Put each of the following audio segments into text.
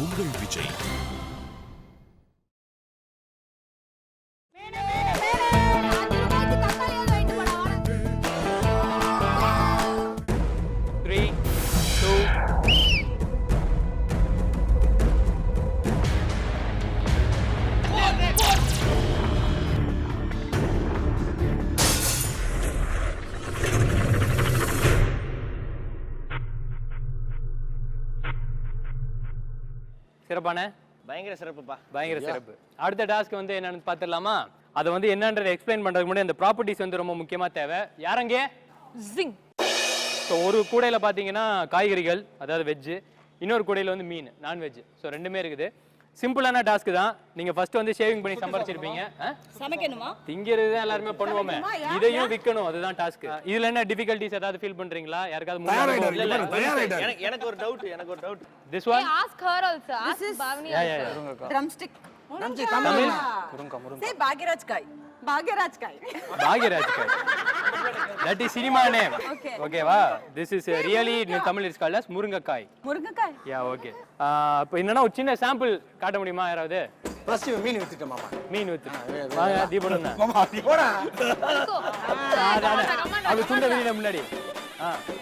உங்கள் விஜய். சிறப்பான பயங்கர சிறப்புப்பா, பயங்கர சிறப்பு. அடுத்த டாஸ்க் வந்து என்னன்னு பாத்துடலாமா? அதை வந்து என்னன்றதை எக்ஸ்பிளைன் பண்றதுக்கு முன்னாடி அந்த ப்ராப்பர்ட்டிஸ் வந்து ரொம்ப முக்கியமா தேவை. யாரங்க? ஜிங். ஸோ ஒரு கூடையில பாத்தீங்கன்னா காய்கறிகள், அதாவது வெஜ், இன்னொரு கூடையில வந்து மீன், நான்வெஜ். ஸோ ரெண்டுமே இருக்குது. சிம்பிளான டாஸ்க் தான். நீங்க ஃபர்ஸ்ட் வந்து ஷேவிங் பண்ணி சம்பாதிச்சிருப்பீங்க. சமைக்கணுமா? திங்கிறது தான் எல்லாருமே பண்ணுவோமே, இதையும் விற்கணும், அதுதான் டாஸ்க். இதுல என்ன டிஃபிகல்ட்டிஸ் ஏதாவது ஃபீல் பண்றீங்களா? யாருக்காவது? எனக்கு ஒரு doubt. This one ask her also. Ask Bhavani also. drumstick. Tamil Say Bhagiraj Kai. Bhagiraj Kai. Bhagiraj Kai. That is cinema name. Okay va? This is really in Tamil it's called as Muringakai. Muringakai. Yeah, okay. இப்போ என்னன்னா ஒரு சின்ன sample காட்ட முடியுமா யாராவது? First மீன் வித்துட்டேன் மாமா. மீன் with. வாங்க தீபனண்ணா. மாமா நீ போடா. அது துண்ட வெளியில முன்னாடி.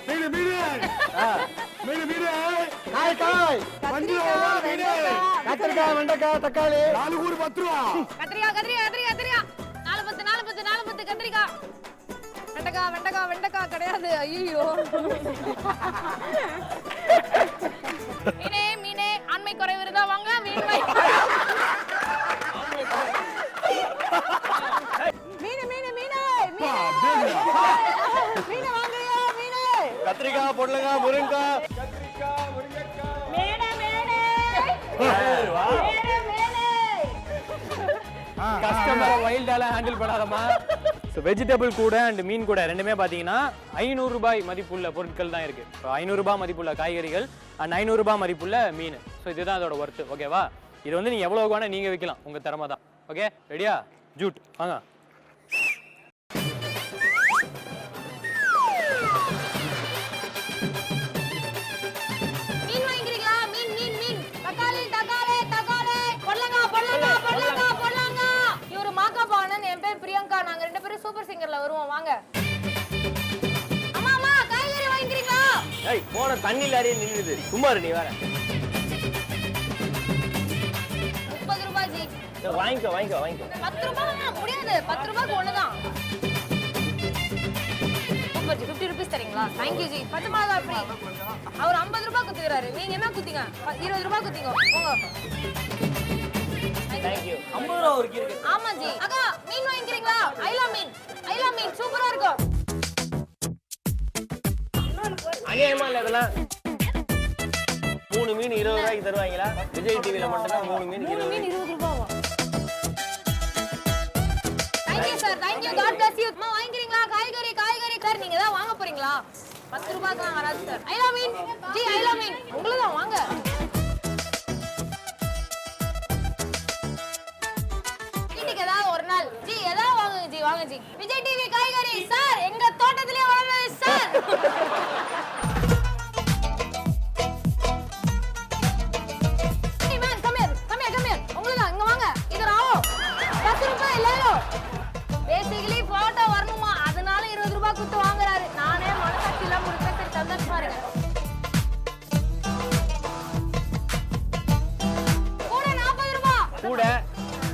மீன் காய் வண்டி மீன் கத்திரிக்காய் வெண்டைக்காய் தக்காளி 4 கூறு 10 ரூபா. கத்திரிக்காய் 4 கத்திரிக்காய். வெண்டைக்காய் கிடையாது. ஐயோ. மீனே ஆண்மை குறைவு இருந்தா வாங்க மீன் கத்திரிக்காய், பொடலங்காய், முருங்கைக்காய். கஸ்டமரை வைல்டால ஹேண்டில் பண்ணாதமா. ஸோ வெஜிடபிள் கூட அண்ட் மீன் கூட ரெண்டுமே பார்த்தீங்கன்னா 500 ரூபாய் மதிப்புள்ள பொருட்கள் தான் இருக்கு. இப்போ 500 ரூபாய் மதிப்புள்ள காய்கறிகள் அண்ட் 500 ரூபாய் மதிப்புள்ள மீன். ஸோ இதுதான் அதோட ஒர்த்து. ஓகேவா? இது வந்து நீங்க எவ்வளவு வேணா நீங்க விற்கலாம், உங்க திறமை தான். ஓகே ரெடியா? ஜூட் வாங்க. நாங்க ரெண்டு பேரும் சூப்பர் சிங்கர்ல வருவோம் வாங்க. அம்மா காய்கறி வாங்குறீங்களா? ஏய் போன தண்ணில அடி நின்னுது. சும்மா இரு நீ வேற. 30 ரூபாய் ஜி. வாங்கிக்கோ. 10 ரூபாய் முடியாது. 10 ரூபாய்க்கு ஒண்ணுதான். சூப்பர் ஜி 50 ரூபாய் தரீங்களா? Thank you G. 10 மிளகாய் ஃப்ரீ. அவர் 50 ரூபாய் குத்துறாரு. நீங்க என்ன குத்திங்க? 20 ரூபாய் குத்திங்க. போங்க. Thank you. 50 ரூபாய் ஒரு கீரை. ஆமா ஜி. அக்கா மீன் வாங்குறீங்களா? ஐலா மீன் சூப்பரா இருக்கும். அநியாயமா இல்ல இதெல்லாம். 3 மீன் 20 ரூபாய்க்கு தருவாங்களா? விஜய் டிவில மட்டும் தான் 3 மீன் 20 ரூபாவா? Thank you sir. Thank you. God bless you. அம்மா வாங்குறீங்களா? காய்கறி நீங்க தான் வாங்க போறீங்களா? 10 ரூபாய்க்கு தான் வராது சார். ஐலா மீன் ஜி, ஐலா மீன் உங்களுக்கு தான் வாங்க. வாங்க ஜி. விஜய் டிவி காய்கறி சார் எங்க தோட்டத்திலே வளர்ந்தது sir. Hey man, come here. உங்களுக்கு இங்க வாங்க. இது ராவோ. 10 ரூபாய் இல்லையோ. பேசிக்கலி போட்டோ வரணுமா? அதனால 20 ரூபாய் குத்து வாங்குறாரு. நானே மனசாட்சியில முடிப்பேன். சரி தந்தஸ் பாருங்க. கூட 40 ரூபாய். கூட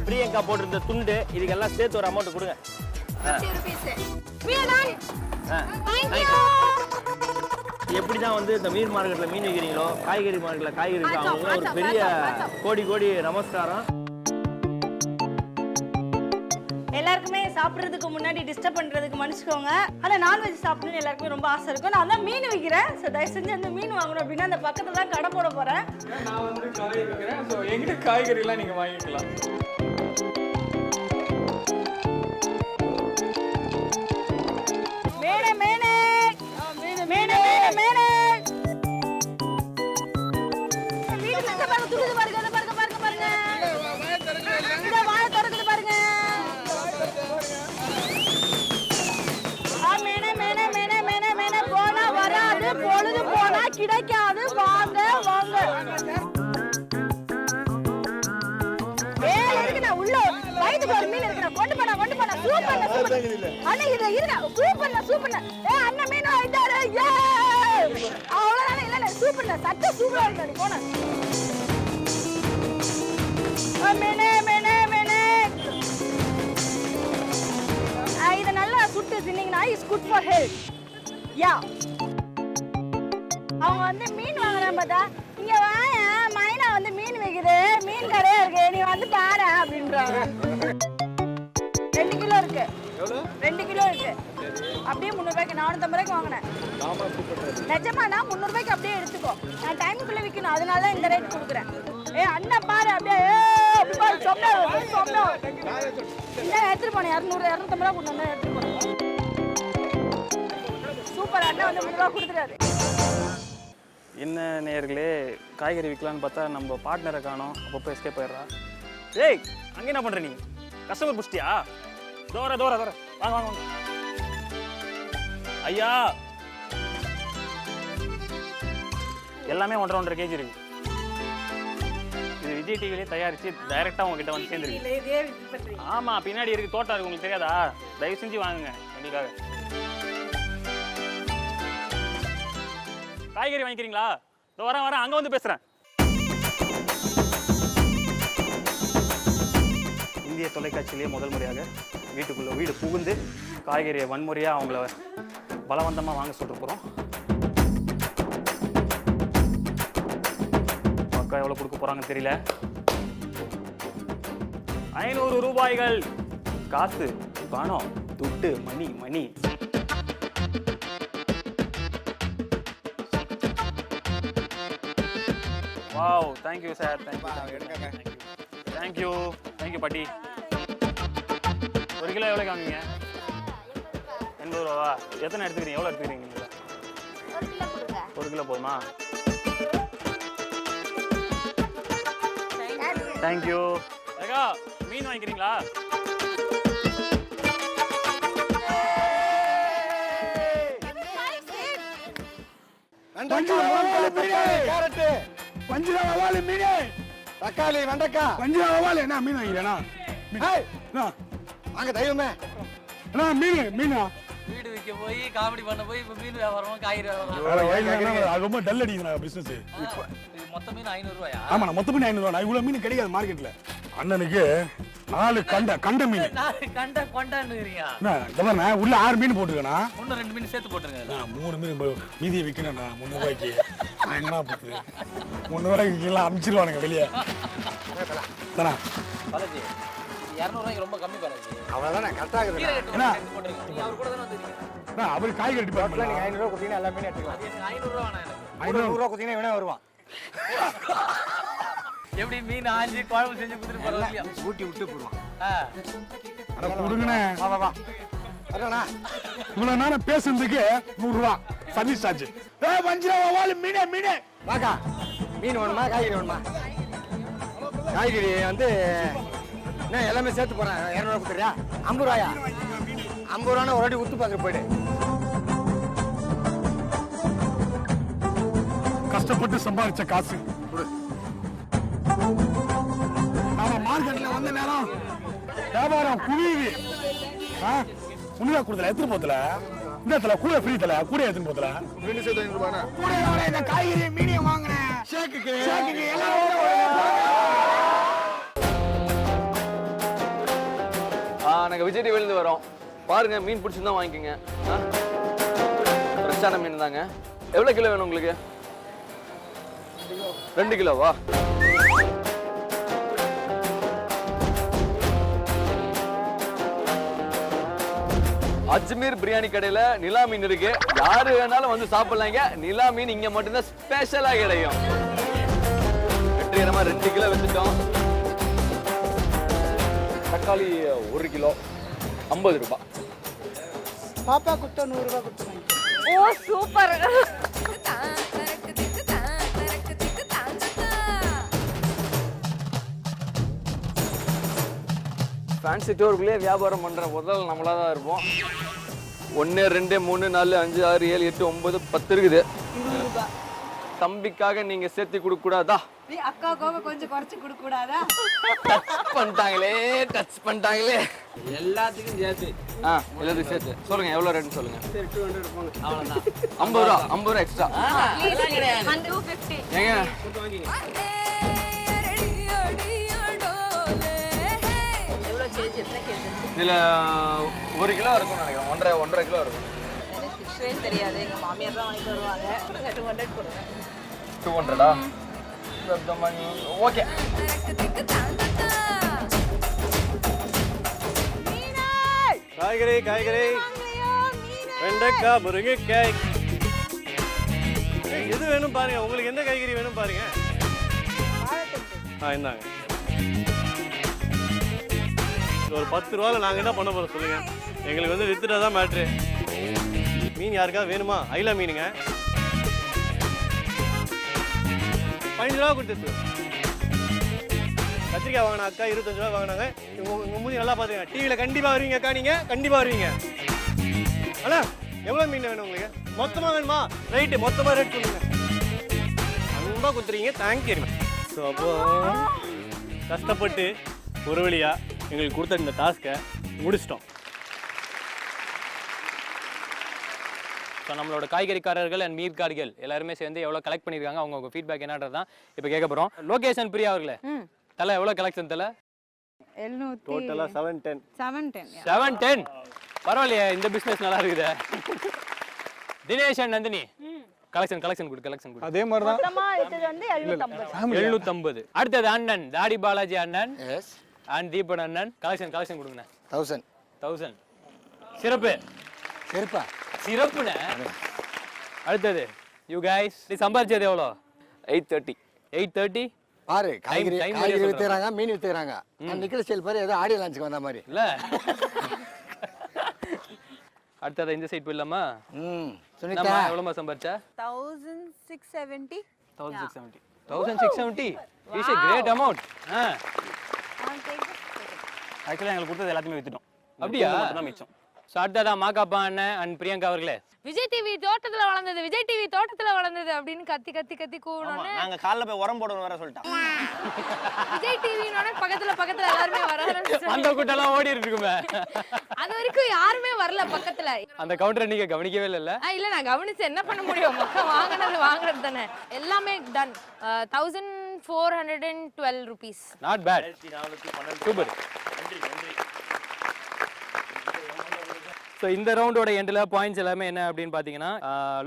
பிரியங்கா போட்டிருந்த துண்டு இதுக்கெல்லாம் சேர்த்து ஒரு அமௌண்ட் கொடுங்க. 50 rupees. We are done. Thank you. எப்படிதான் வந்து இந்த மீன் மார்க்கெட்ல மீன் விற்கிறீங்களோ, காய்கறி மார்க்கெட்ல காய்கறி விற்கிறவங்க ஒரு பெரிய கோடி நமஸ்காரம். எல்லாருக்குமே சாப்பிட்றதுக்கு முன்னாடி டிஸ்டர்ப் பண்ணுறதுக்கு மன்னிச்சுக்கோங்க. ஆனால் நான்வெஜ் சாப்பிடணும்னு எல்லாருக்குமே ரொம்ப ஆசை இருக்கும். நான் தான் மீன் விற்கிறேன். ஸோ தயவு செஞ்சு அந்த மீன் வாங்கணும் அப்படின்னா அந்த பக்கத்தில் தான் கடை போட போகிறேன். நான் வந்து காய் விற்கிறேன். ஸோ எங்கிட்ட காய்கறிலாம் நீங்கள் வாங்கிக்கலாம். பொழுது போனா கிடைக்காது. வாங்க அண்ணா இது இருங்க சூப்பர்ண்ணா ஏய் அண்ணா மீன் வாங்கிட்டாரு ஏ அவ்வளவுதானே இல்ல சூப்பர்ண்ணா சட்ட சூப்பரா இருக்கு போனா மீனே இது நல்லா சுட்டு தின்னீங்கன்னா இஸ் குட் ஃபார் ஹெல்த் யா அவங்க வந்து மீன் வாங்குறாங்க பார்த்தா இங்க வாங்க மைனா வந்து மீன் வைக்குது மீன் கடையா இருக்கு நீ வந்து பாரு அப்படின்றாங்க 2 கிலோ இருக்கு 2 கிலோ இருக்கு அப்படியே 300 ரூபாய்க்கு 450 ரூபாய்க்கு வாங்கினேன் நிஜமா நான் 300 ரூபாய்க்கு அப்படியே எடுத்துக்கோ நான் டைமுக்குள்ள விற்கணும் அதனால இந்த ரேட் கொடுக்குறேன் ஏ அண்ணா பாரு அப்படியே அப்படி பாரு சொன்னா இல்லை எடுத்துட்டு போனேன் 250 ரூபா கொண்டு வந்தா எடுத்துட்டு போனேன் சூப்பர் அண்ணா வந்து 3 ரூபா கொடுத்துறாரு என்ன நேயர்களே காய்கறி விற்கலான்னு பார்த்தா நம்ம பார்ட்னரை காணோம் அப்பப்போ எஸ்கேப் ஆயிடுறா ஏய் அங்கே என்ன பண்ணுற நீ கஸ்டமர் புஷ்டியா தோற வாங்க ஐயா எல்லாமே 1.5 கேஜி இருக்கு இது விஜய் டிவிலே தயாரித்து டைரெக்டாக உங்ககிட்ட வந்து சேர்ந்துருக்கு ஆமாம் பின்னாடி இருக்கு தோட்டம் இருக்கு உங்களுக்கு தெரியாதா தயவு செஞ்சு வாங்குங்க எங்களுக்காக காய்கறி வாங்கிக்கிறீங்களா வரேன் அங்கே வந்து பேசுகிறேன் இந்திய தொலைக்காட்சியிலேயே முதல் முறையாக வீடு புகுந்து காய்கறியை வன்முறையாக அவங்கள பலவந்தமாக வாங்க சொல்லிட்டு போகிறோம் மக்கா எவ்வளோ கொடுக்க போகிறாங்கன்னு தெரியல 500 ரூபாய்கள் காசு பணம் துட்டு money wow thank you sir thank you பாட்டி 1 கிலோ எவ்வளோ காமிங்க 80 ரூபாவா எத்தனை எடுத்துக்கிறீங்க எவ்வளோ எடுத்துக்கிறீங்க நீங்கள் 1 கிலோ போதுமா தேங்க் யூ ஏகா மீன் வாங்கிக்கிறீங்களா தக்காளி வெண்டைக்காய் பஞ்சாவால் என்ன மீன் வாங்கிறேனா வாங்க தெய்வமே என்ன மீனா வீடு விற்க போய் காமெடி பண்ண போய் இப்போ மீன் வியாபாரமா காய்கறி வியாபாரம் ரொம்ப டல் அடிக்குதுண்ணா பிசினஸ் மொத்த மீன் 500 ரூபாயா ஆமாண்ணா மொத்த மீன் 500 ரூபா இவ்வளவு மீன் கிடைக்காது மார்க்கெட்ல அண்ணனுக்கு 4 கண்ட மீன் கொண்டாந்துறீங்க என்ன உள்ள 6 மீன் போட்டுருக்கேண்ணா இன்னும் 2 மீன் சேர்த்து போட்டுருங்க 3 மீன் மீதியை விற்கணும்ண்ணா 300 ரூபாய்க்கு நான் எங்கண்ணா போட்டு 300 ரூபாய்க்கு எல்லாம் அனுப்பிச்சிருவானுங்க வெளியே தானே பாலாஜி 200 ரூபாய்க்கு ரொம்ப கம்மி பாலாஜி அவ்வளவுதானே கரெக்டா இருக்குது நீங்க அவர் கூட தானே வந்தீங்க அவர் காய்கறி டிபார்ட்மெண்ட்ல நீங்க 500 ரூபாய் கொடுத்தீங்கன்னா எல்லா மீனும் எடுத்துக்கலாம் 500 ரூபாய் வேணாம் எனக்கு 500 ரூபாய் கொடுத்தீங்கன்னா இவனே வருவான் எப்படி மீன் ஆஞ்சி குழம்பு செஞ்சு கொடுத்துட்டு போறோம் ஊட்டி விட்டு போடுவான் அட கொடுங்கண்ணே வா அண்ணா இவ்வளவு நேரம் பேசுறதுக்கு 100 ரூபா சர்வீஸ் சார்ஜ் பஞ்சாவால் மீனே வாக்கா மீன் வேணுமா காய்கறி வேணுமா காய்கறி வந்து என்ன எல்லாமே சேர்த்து போறேன் 200 ரூபாய் கொடுத்துறியா 50 ரூபாயா 50 ரூபான்னு ஒரு வாட்டி உத்து பார்த்துட்டு போயிடு கஷ்டப்பட்டு சம்பாதிச்ச காசு நாம மார்க்கெட்ல வந்த நேரம் வியாபாரம் குவியுது உண்மையா கொடுத்தல எடுத்துட்டு போத்தல இந்த இடத்துல கூட ஃப்ரீ தல கூட எடுத்துட்டு போத்தல மீன் சேர்த்து 500 ரூபாய் கூட இந்த காய்கறி மீனியம் வாங்குறேன் ஷேக்குக்கு எல்லாம் நாங்கள் விஜய் டிவிலேருந்து வரோம் பாருங்க மீன் பிடிச்சிருந்தா வாங்கிக்கோங்க ஃப்ரெஷ்ஷான மீன் தாங்க எவ்வளோ கிலோ வேணும் உங்களுக்கு 2 கிலோவா அஜ்மீர் பிரியாணி கடையில நிலா மீன் இருக்கு யாரு வேணாலும் வந்து சாப்பிடலாங்க நிலா மீன் இங்க மட்டும்தான் ஸ்பெஷலா கிடைக்கும் வெற்றிகரமா 2 கிலோ வச்சுட்டோம் தக்காளி 1 கிலோ 50 ரூபாய் பாப்பா குத்த 100 ரூபாய் கொடுத்துருங்க ஓ சூப்பர் ஃபேன்சி ஸ்டோருக்குள்ளேயே வியாபாரம் பண்ணுற முதல்ல நம்மளாக தான் இருப்போம் 1 2 3 4 5 6 7 8 9 10 இருக்குது தம்பிக்காக நீங்கள் சேர்த்து கொடுக்க கூடாதா அக்கா கோவ கொஞ்சம் குறைச்சு கொடுக்க கூடாதா? டச் பண்ணிட்டாங்களே எல்லாத்துக்கும் சேர்த்து எல்லாத்துக்கும் சேர்த்து சொல்லுங்க எவ்வளவு ரேட்னு சொல்லுங்க. 200 போங்க. அவ்வளவுதான். 50 ரூபா எக்ஸ்ட்ரா. And 250. ஏங்க எவ்வளவு கேஜி எத்தனை கேஜி? இதுல 1 கிலோ இருக்கும் நினைக்கிறேன். 1.5 கிலோ இருக்கும். எனக்கு ஃபிஷ்ஷே தெரியாது. எங்க மாமியார் தான் வாங்கிட்டு வருவாங்க. 200 கொடுங்க. 200 ஓகே. காய்கறி வெண்டைக்காய் முருங்கைக்காய் எது வேணும் பாருங்க, உங்களுக்கு எந்த காய்கறி வேணும் பாருங்க. இந்தாங்க. ஒரு 10 ரூபாயில் நாங்கள் என்ன பண்ண போகிறோம் சொல்லுங்க. எங்களுக்கு வந்து வித்துட்டா தான் மேட்ரு. மீன் யாருக்காவது வேணுமா? ஐலா மீனுங்க 15 ரூபா கொடுத்துட்டு. கத்திரிக்காய் வாங்கினா அக்கா 25 ரூபா வாங்கினாங்க. உங்க மூஞ்சி நல்லா பார்த்துங்க. டிவியில் கண்டிப்பாக வருவீங்க அக்கா, நீங்கள் கண்டிப்பாக வருவீங்க. அண்ணா எவ்வளோ மீன் வேணும் உங்களுக்கு? மொத்தமாக வேணுமா? ரைட்டு, மொத்தமாக ரேட் சொல்லுங்க. அன்பாக கொடுத்துறீங்க, தேங்க்யூ. ஸோ அப்போ கஷ்டப்பட்டு ஒரு வழியாக எங்களுக்கு கொடுத்த இந்த டாஸ்க்கை முடிச்சிட்டோம். ஸோ நம்மளோட காய்கறிக்காரர்கள் அண்ட் மீன்காரிகள் எல்லாருமே சேர்ந்து எவ்வளோ கலெக்ட் பண்ணியிருக்காங்க, அவங்க ஃபீட்பேக் என்னன்றது தான் இப்போ கேட்க போகிறோம். லொகேஷன் பிரியா அவர்களே, தலை எவ்வளோ கலெக்ஷன் தலை? 700. டோட்டலாக 710. 710. பரவாயில்லையே, இந்த பிஸ்னஸ் நல்லா இருக்குது. தினேஷ் அண்ட் நந்தினி கலெக்ஷன் கொடு. அதே மாதிரி தான். மொத்தமா எடுத்தது வந்து 750. அடுத்தது அண்ணன் தாடி பாலாஜி அண்ணன் அண்ட் தீபன் அண்ணன் கலெக்ஷன் கொடுங்கண்ணே. 1000. சிறப்புண்ணே. அடுத்தது யூ கைஸ் சம்பாதிச்சது எவ்வளோ? 830. பாரு காய்கறி time வித்துறாங்க, மீன் வித்துறாங்க. நிக்கல் ஸ்டைல் பாரு, ஏதோ ஆடியோ லான்ச்சுக்கு வந்த மாதிரி இல்ல. அடுத்தது இந்த சைட் போயிடலாமா? சுனிதா எவ்வளோமா சம்பாதிச்சா? 1670. 1670 இஸ் a great amount. ஆக்சுவலாக எங்களுக்கு கொடுத்தது எல்லாத்தையுமே வித்துட்டோம். அப்படியா? மட்டும் மிச்சம். ஸோ அடுத்ததான் மாகாப்பா அண்ணன் அண்ட் பிரியங்கா அவர்களே. விஜய் டிவி தோட்டத்துல வளர்ந்தது அப்படின்னு கத்தி கூவணும்னு நாங்க காலைல போய் உரம் போடணும் வேற சொல்லிட்டோம். விஜய் டிவினோட பக்கத்துல எல்லாருமே வர அந்த கூட்டெல்லாம் ஓடி இருக்குமே. அது வரைக்கும் யாருமே வரல பக்கத்துல. அந்த கவுண்டரை நீங்க கவனிக்கவே இல்ல? இல்ல, நான் கவனிச்சு என்ன பண்ண முடியும்? மக்கள் வாங்குறது தானே. எல்லாமே done. 1412 rupees. Not bad. Super. So இந்த ரவுண்டோட எண்டில் பாயிண்ட்ஸ் எல்லாமே என்ன அப்படின்னு பார்த்தீங்கன்னா,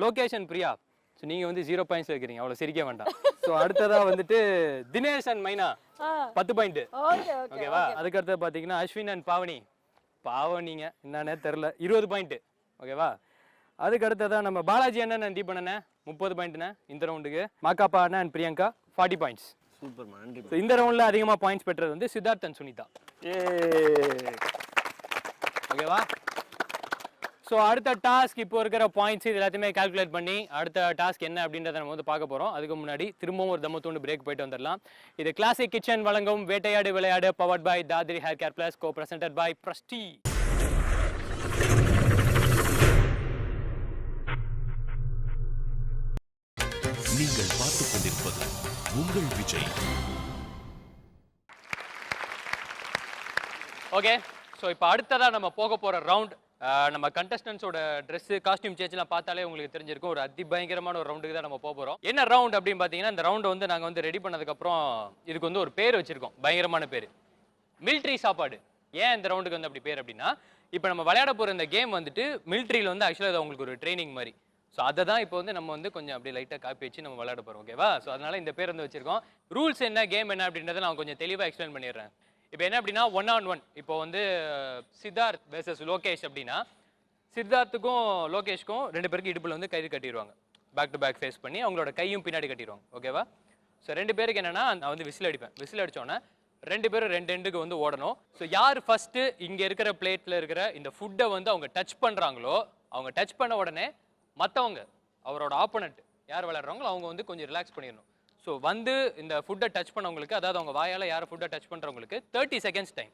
லொகேஷன் பிரியா, ஸோ நீங்கள் வந்து 0 பாயிண்ட்ஸ் வைக்கிறீங்க, அவ்வளோ சிரிக்க வேண்டாம். ஸோ அடுத்ததாக வந்துட்டு தினேஷ் அண்ட் மைனா 10 பாயிண்ட். ஓகேவா? அதுக்கடுத்து பார்த்தீங்கன்னா அஸ்வின் அண்ட் பாவனிங்க என்னன்னே தெரில 20 பாயிண்ட். ஓகேவா? அதுக்கு அடுத்ததான் நம்ம பாலாஜி அண்ணன் அண்ட் தீபன் அண்ணன் 30 பாயிண்ட்ண்ணே இந்த ரவுண்டுக்கு. மாக்காப்பா அண்ணன் அண்ட் பிரியங்கா 40 பாயிண்ட்ஸ். சூப்பர் நன்றி. ஸோ இந்த ரவுண்டில் அதிகமாக பாயிண்ட்ஸ் பெற்றது வந்து சித்தார்த் அண்ட் சுனிதா. ஓகேவா? ஸோ அடுத்த டாஸ்க் இப்போ இருக்கிற பாயிண்ட்ஸ் இது எல்லாத்தையுமே கால்குலேட் பண்ணி அடுத்த டாஸ்க் என்ன அப்படின்றத நம்ம வந்து பார்க்க போகிறோம். அதுக்கு முன்னாடி திரும்பவும் ஒரு தம்மத்தோண்டு பிரேக் போயிட்டு வந்துடலாம். இது கிளாசிக் கிச்சன் வழங்கும் வேட்டையாடு விளையாடு powered by Dhathri hair care plus co presented by Prestige. நீங்கள் பார்த்துக் கொண்டிருப்பது உங்கள் விஜய். ஓகே, ஸோ இப்போ அடுத்ததாக நம்ம போக போகிற ரவுண்ட், நம்ம கண்டஸ்டன்ஸோட ட்ரெஸ்ஸு காஸ்டியூம் சேஞ்செலாம் பார்த்தாலே உங்களுக்கு தெரிஞ்சிருக்கும். ஒரு அதிபயங்கரமான ஒரு ரவுண்டுக்கு தான் நம்ம போக போகிறோம். என்ன ரவுண்ட் அப்படின்னு பார்த்தீங்கன்னா, இந்த ரவுண்டை வந்து நாங்கள் வந்து ரெடி பண்ணதுக்கப்புறம் இதுக்கு வந்து ஒரு பேர் வச்சுருக்கோம், பயங்கரமான பேர், மிலிட்ரி சாப்பாடு. ஏன் இந்த ரவுண்டுக்கு வந்து அப்படி பேர் அப்படின்னா, இப்போ நம்ம விளையாட போகிற இந்த கேம் வந்துட்டு மிலிட்ரியில் வந்து ஆக்சுவலாக இது உங்களுக்கு ஒரு ட்ரைனிங் மாதிரி. ஸோ அதை தான் இப்போ வந்து நம்ம வந்து கொஞ்சம் அப்படியே லைட்டாக காப்பி வச்சு நம்ம விளையாட போகிறோம். ஓகேவா? ஸோ அதனால் இந்த பேர் வந்து வச்சுருக்கோம். ரூல்ஸ் என்ன, கேம் என்ன அப்படின்றத நான் கொஞ்சம் தெளிவாக எக்ஸ்பிளைன் பண்ணிடுறேன். இப்போ என்ன அப்படின்னா 1-on-1. இப்போ வந்து சித்தார்த் வெர்சஸ் லோகேஷ் அப்படின்னா, சித்தார்த்துக்கும் லோகேஷ்க்கும் 2 பேருக்கு இடுப்பில் வந்து கயிறு கட்டிடுவாங்க. பேக் டு பேக் ஃபேஸ் பண்ணி அவங்களோட கையும் பின்னாடி கட்டிடுவாங்க. ஓகேவா? ஸோ 2 பேருக்கு என்னென்னா, நான் வந்து விசில் அடிப்பேன். விசில் அடித்தோன்னே 2 பேரும் 2 எண்டுக்கு வந்து ஓடணும். ஸோ யார் ஃபஸ்ட்டு இங்கே இருக்கிற பிளேட்டில் இருக்கிற இந்த ஃபுட்டை வந்து அவங்க டச் பண்ணுறாங்களோ, அவங்க டச் பண்ண உடனே மற்றவங்க அவரோட ஆப்போனண்ட் யார் விளையாடுறாங்களோ அவங்க வந்து கொஞ்சம் ரிலாக்ஸ் பண்ணிடணும். ஸோ வந்து இந்த ஃபுட்டை டச் பண்ணவங்களுக்கு, அதாவது அவங்க வாயால் யார் ஃபுட்டை டச் பண்ணுறவங்களுக்கு 30 seconds டைம்.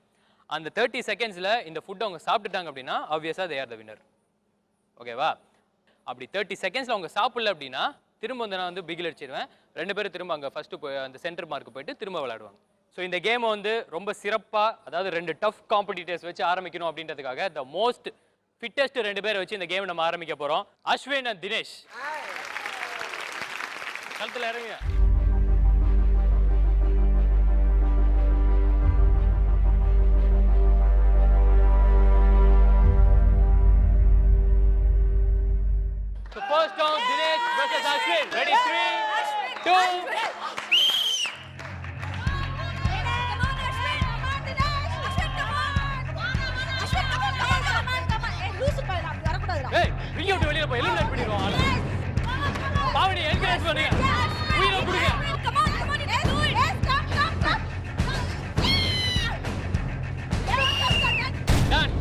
அந்த 30 secondsல இந்த ஃபுட்டை அவங்க சாப்பிட்டுட்டாங்க அப்படின்னா ஆப்வியஸாக தே ஆர் த வின்னர். ஓகேவா? அப்படி 30 secondsல அவங்க சாப்பிடல அப்படின்னா திரும்ப வந்து நான் வந்து பிகில் அடிச்சிடுவேன். 2 பேரும் திரும்ப அங்கே ஃபர்ஸ்ட் போய் அந்த சென்டர் மார்க் போயிட்டு திரும்ப விளையாடுவாங்க. ஸோ இந்த கேமை வந்து ரொம்ப சிறப்பாக, அதாவது 2 டஃப் காம்படிட்டர்ஸ் வச்சு ஆரம்பிக்கணும் அப்படின்றதுக்காக த மோஸ்ட் ஃபிட்டஸ்ட் 2 பேரை வச்சு இந்த கேம் நம்ம ஆரம்பிக்க போகிறோம். அஸ்வின் அண்ட் தினேஷ். களத்தில் இறங்குங்க. So first round, Dinesh versus Ashwin. Ready? 3, 2. Hey, வெளிய விட்டு வெளிய போய் எலிமினேட் பண்ணிடுவோம் ஆளு. பாவனி என்கரேஜ் பண்ணுங்க. உயிரை கொடுங்க. Done.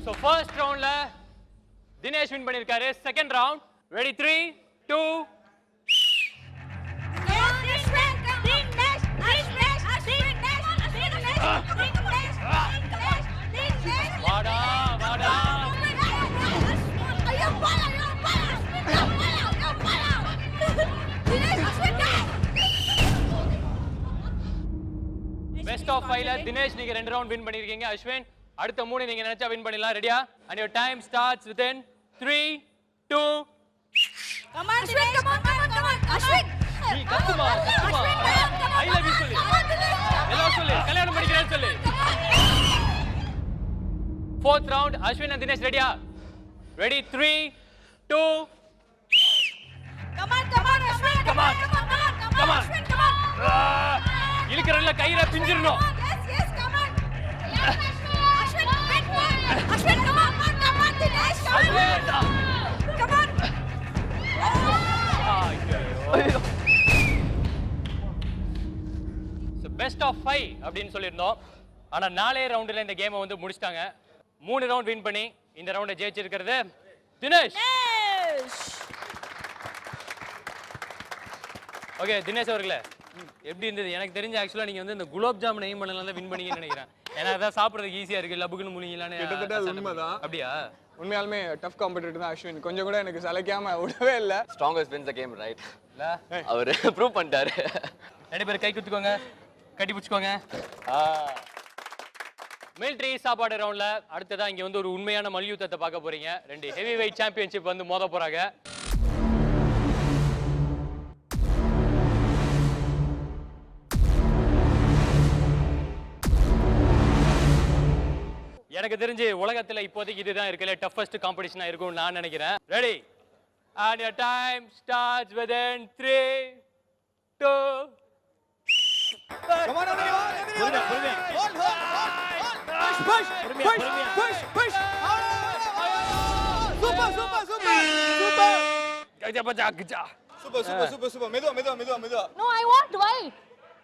So first roundல தினேஷ் வின் பண்ணிருக்காரு. Second round. Ready? 3, 2. வாடா வாடா. பெஸ்ட் ஆஃப் 5ல தினேஷ் நீங்க 2 ரவுண்ட் வின் பண்ணிருக்கீங்க. அஸ்வின் அடுத்த 3 நீங்க நினைச்சா வின் பண்ணிடலாம். ரெடியா? And your time starts within 3, 2. Come on, Ashwin, come on, Ashwin. நீ கத்துமா கத்துமா. I love you சொல்லு. எல்லாம் சொல்லு. கல்யாணம் பண்ணிக்கிறேன்னு சொல்லு. Fourth round, Ashwin and Dinesh, ready? Ready? 3, 2. Come on, Ashwin. Come on. Come on. Ashwin, come on. இழுக்கறல்ல கையில பிஞ்சிரணும். Yes, come on. Ashwin, wait. Ashwin, come on, Dinesh, come on. Come on. ஐயோ. So best of 5 அப்படினு சொல்லிருந்தோம். ஆனா 4 ரவுண்ட்ல இந்த கேமை வந்து முடிச்சிட்டாங்க. 3 round win பண்ணி இந்த ரவுண்டை ஜெயிச்சிருக்கிறது தினேஷ். ஓகே தினேஷ் அவர்களே, எப்படி இருந்தது? எனக்கு தெரிஞ்ச ஆக்சுவலா நீங்க வந்து இந்த குலாப் ஜாமுன் எய்ம் பண்ணலாம் தான் வின் பண்ணீங்கன்னு நினைக்கிறேன். ஏன்னா அதான் சாப்பிடுறதுக்கு ஈஸியா இருக்கு, லபுக்குன்னு முழுங்கிலான்னு. கிட்டத்தட்ட அது உண்மைதான். அப்படியா? உண்மையாலுமே டஃப் காம்படிட்டர் தான் அஸ்வின். கொஞ்சம் கூட எனக்கு சலைக்காம விடவே இல்லை. Strongest wins the game right. அவர் ப்ரூவ் பண்ணிட்டாரு. 2 பேர் கை குத்துக்கோங்க, கட்டி பிடிச்சுக்கோங்க. மிலிட்டரி சாப்பாடு ரவுண்ட்ல அடுத்ததான் இங்க வந்து ஒரு உண்மையான மல்யுத்தத்தை பார்க்க போறீங்க. 2 ஹெவி வெயிட் சாம்பியன்ஷிப் வந்து மோத போறாங்க. எனக்கு தெரிஞ்சு உலகத்துல இப்போதைக்கு இதுதான் இருக்கல டஃபஸ்ட் காம்படிஷனா இருக்கும்னு நான் நினைக்கிறேன். Ready? And your time starts within 3, 2. Come on, Anthony. Hold. Push. Super. மெதுவா. No, I want white.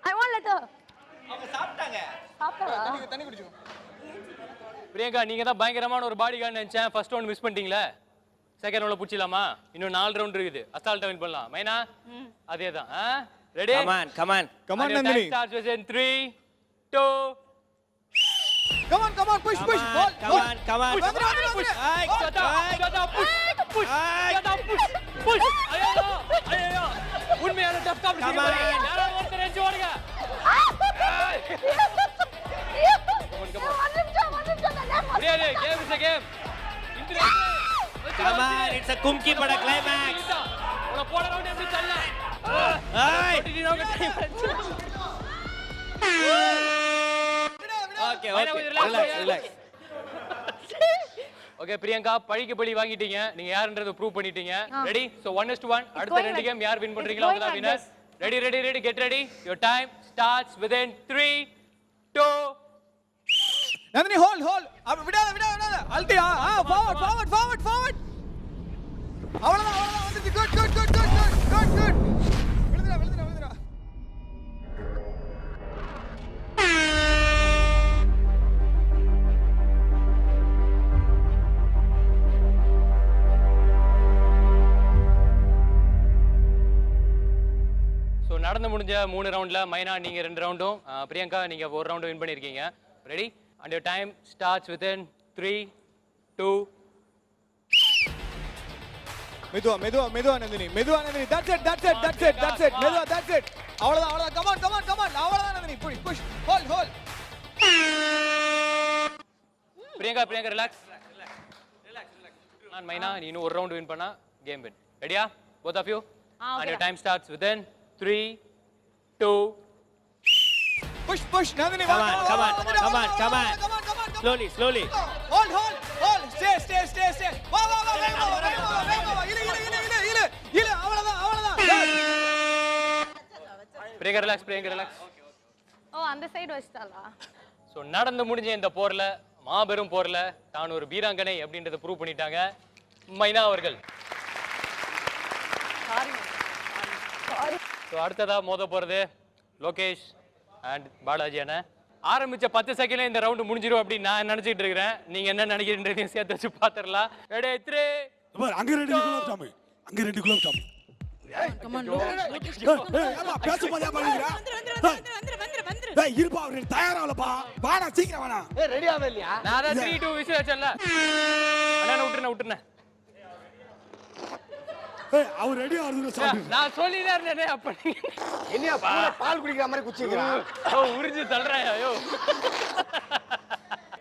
I want letter. அவங்க சாப்பிட்டாங்க. தண்ணி குடிச்சுக்கோ. பிரியங்கா, நீங்க தான் பயங்கரமான ஒரு பாடி கார்டு நினைச்சேன். ஃபர்ஸ்ட் ரவுண்ட் மிஸ் பண்ணிட்டீங்களே. செகண்ட் ரவுண்ட்ல புடிச்சலாமா? இன்னும் 4 ரவுண்ட் இருக்குது. அசால்ட்டா வின் பண்ணலாம். மைனா அதேதான். Ready? Come on Nandini. Starts within 3, 2. Come on. Push. Come on. Push. Push. ஐயோ. உண்மையான டஃப் காம்படிஷன் போறீங்க. யாராவது ஒருத்தர் எஞ்சி ஓடுங்க. Really, game is a game. Come on, it's a kumki pada climax. உன போன ரவுண்ட் எப்படி தள்ள? Okay, relax. ஓகே பிரியங்கா, பழிக்கு பழி வாங்கிட்டீங்க. நீங்க யாருன்றதை ப்ரூவ் பண்ணிட்டீங்க. ரெடி? சோ 1:1. அடுத்த 2 கேம் யார் வின் பண்றீங்களோ அவங்க தான் winner. Ready, get ready. Your time starts within 3, 2. Nandini, hold. விடாத. அல்டியா. Forward. அவ்வளவுதான் வந்துச்சு. Good. விழுதுடா. ஸோ நடந்து முடிஞ்ச 3 ரவுண்ட்ல மைனா நீங்க 2 ரவுண்டும், பிரியங்கா நீங்க 1 ரவுண்டு வின் பண்ணிருக்கீங்க. Ready? And your time starts within 3, 2. மெதுவா மெதுவா மெதுவா நந்தினி மெதுவா Nandini that's it that's it that's it that's it மெதுவா தட்ஸ் இட் அவ்வளவுதான் அவ்வளவுதான் come on come on come on அவ்வளவுதான் Nandini push push hold hold Priyanka Priyanka relax நான் மைனா நீ இன்னும் ஒரு ரவுண்ட் வின் பண்ணா கேம் வின் ரெடியா both of you and your time starts within 3 2 push push nandini come on slowly hold stay வா இல அவ்வளவுதான் பிரியங்கா ரிலாக்ஸ் ஓ அந்த சைடு வச்சிட்டாளா சோ நடந்து முடிஞ்ச இந்த போர்ல மாபெரும் போர்ல தான் ஒரு வீராங்கனை அப்படின்றத ப்ரூவ் பண்ணிட்டாங்க மைனா அவர்கள் சோ அடுத்ததா மோத போறது லோகேஷ் அண்ட் பாலாஜி அண்ணா ஆரம்பிச்ச 10 செகண்ட்ல இந்த ரவுண்ட் முடிஞ்சிரும் அப்படி நான் நினைச்சிட்டு இருக்கேன் நீங்க என்ன நினைக்கிறீங்கன்றதையும் சேர்த்து வச்சு பாத்துறலாம் ரெடி 3 அங்க ரெண்டு குலோப் ஜாம் Come on, பேச மாதிரியா பண்ணுகிறா டேய் இருப்பா அவரே தயாராவலப்பா வாடா சீக்கிரம் வாடா ரெடி ஆவே இல்லையா நான் 3 2 விசில் வச்சல அண்ணா விட்டுறேன் ஏய் அவர் ரெடி ஆகுதுன்னு சொல்லு நான் சொல்லினே இருந்தேனே அப்ப என்னையா பால் குடிக்கிற மாதிரி குச்சிங்கறா உறிஞ்சு தள்ளுறாயா ஐயோ